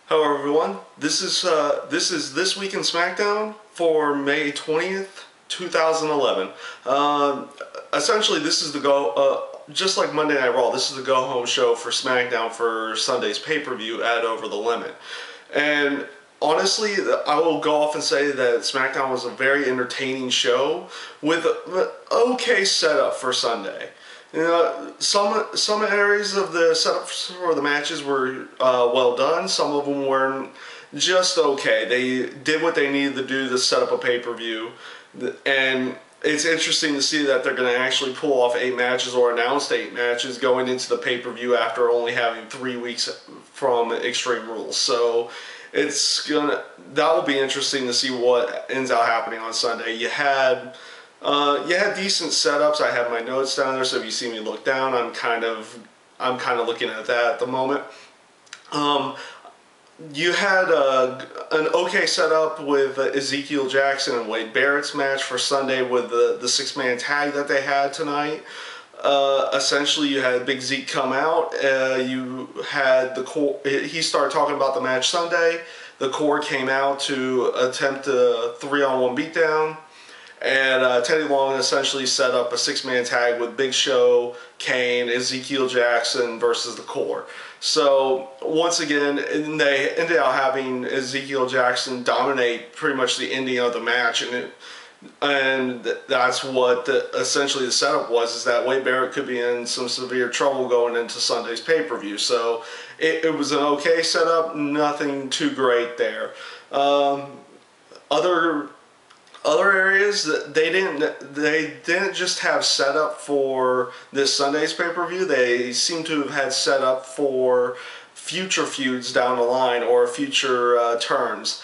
Hello everyone. This week in Smackdown for May 20th, 2011. Essentially, this is the just like Monday Night Raw. This is the go home show for Smackdown for Sunday's pay-per-view at Over the Limit. And honestly, I will go off and say that SmackDown was a very entertaining show with an okay setup for Sunday. You know, some areas of the setups for the matches were well done. Some of them weren't just okay. They did what they needed to do to set up a pay-per-view, and it's interesting to see that they're going to actually pull off 8 matches or announce 8 matches going into the pay-per-view after only having 3 weeks from Extreme Rules. So that will be interesting to see what ends up happening on Sunday. You had decent setups. I have my notes down there, so if you see me look down, I'm kind of looking at that at the moment. You had an okay setup with Ezekiel Jackson and Wade Barrett's match for Sunday with the 6-man tag that they had tonight. Essentially, you had Big Zeke come out. You had the core. He started talking about the match Sunday. The core came out to attempt a 3-on-1 beatdown. And Teddy Long essentially set up a 6-man tag with Big Show, Kane, Ezekiel Jackson versus the Core. So once again, they ended up having Ezekiel Jackson dominate pretty much the ending of the match, and that's what essentially the setup was, is that Wade Barrett could be in some severe trouble going into Sunday's pay-per-view. So it was an okay setup, nothing too great there. Other areas that they didn't just have set up for this Sunday's pay-per-view. They seem to have had set up for future feuds down the line or future turns.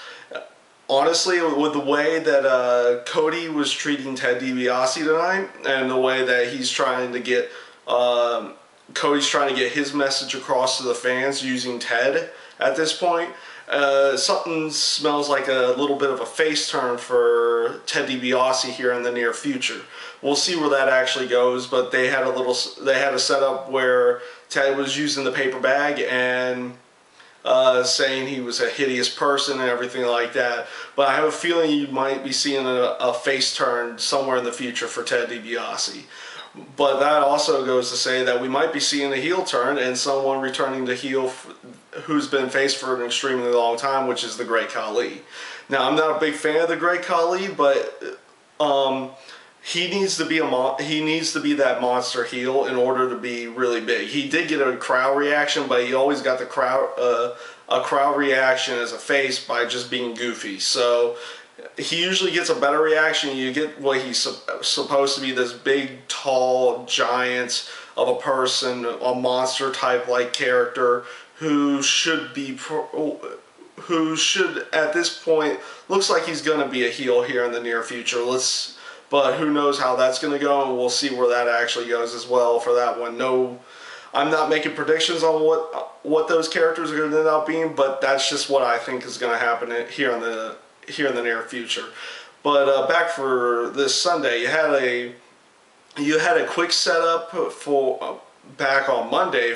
Honestly, with the way that Cody was treating Ted DiBiase tonight, and the way that he's trying to get Cody's trying to get his message across to the fans using Ted at this point. Something smells like a little bit of a face turn for Ted DiBiase here in the near future. We'll see where that actually goes, but they had a setup where Ted was using the paper bag and saying he was a hideous person and everything like that. But I have a feeling you might be seeing a face turn somewhere in the future for Ted DiBiase. But that also goes to say that we might be seeing a heel turn and someone returning to heel who's been face for an extremely long time, which is the Great Khali. Now, I'm not a big fan of the Great Khali, but he needs to be that monster heel in order to be really big. He did get a crowd reaction, but he always got the crowd reaction as a face by just being goofy. So he usually gets a better reaction. You get what he's supposed to be, this big, tall giant of a person, a monster type like character who should at this point looks like he's going to be a heel here in the near future. But who knows how that's going to go, and we'll see where that actually goes as well for that one. No, I'm not making predictions on what those characters are going to end up being, but that's just what I think is going to happen here in the near future. But back for this Sunday, you had a quick setup for back on Monday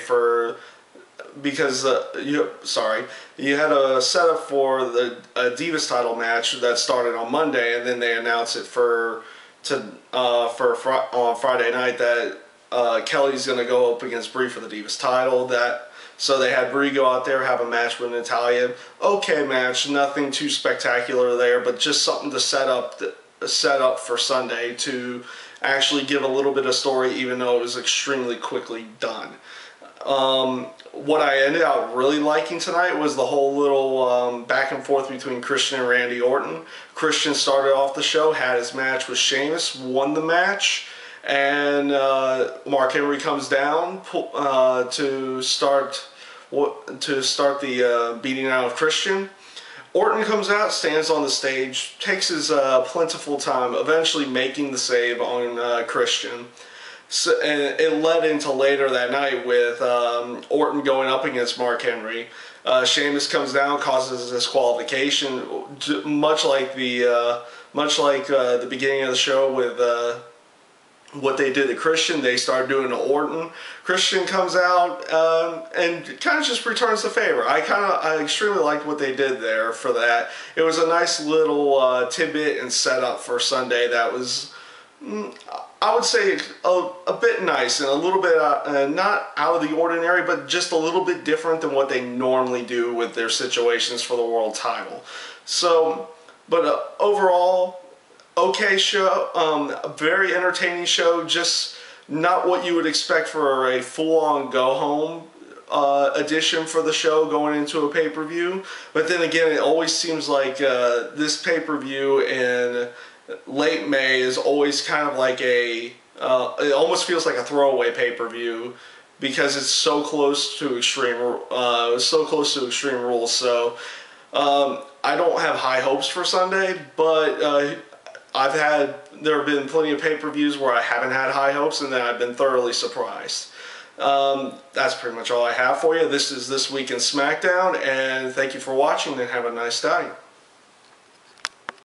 because you had a setup for the Divas title match that started on Monday, and then they announced it on Friday night that Kelly's going to go up against Brie for the Divas title. So they had Brie go out there, have a match with Natalya. Okay match, nothing too spectacular there, but just something to set up for Sunday to actually give a little bit of story, even though it was extremely quickly done. What I ended up really liking tonight was the whole little back and forth between Christian and Randy Orton. Christian started off the show, had his match with Sheamus, won the match, and Mark Henry comes down to start the beating out of Christian. Orton comes out, stands on the stage, takes his plentiful time, eventually making the save on Christian. So, and it led into later that night with Orton going up against Mark Henry. Sheamus comes down, causes a disqualification, much like the beginning of the show what they did to Christian, they started doing to Orton. Christian comes out and kind of just returns the favor. I extremely liked what they did there for that. It was a nice little tidbit and setup for Sunday that was, I would say, a bit nice and a little bit not out of the ordinary, but just a little bit different than what they normally do with their situations for the world title. So, but overall, okay show, a very entertaining show, just not what you would expect for a full-on go-home edition for the show going into a pay-per-view. But then again, it always seems like this pay-per-view in late May is always kind of like it almost feels like a throwaway pay-per-view because it's so close to Extreme Rules. So I don't have high hopes for Sunday, but there have been plenty of pay-per-views where I haven't had high hopes and then I've been thoroughly surprised. That's pretty much all I have for you. This is This Week in Smackdown, and thank you for watching and have a nice day.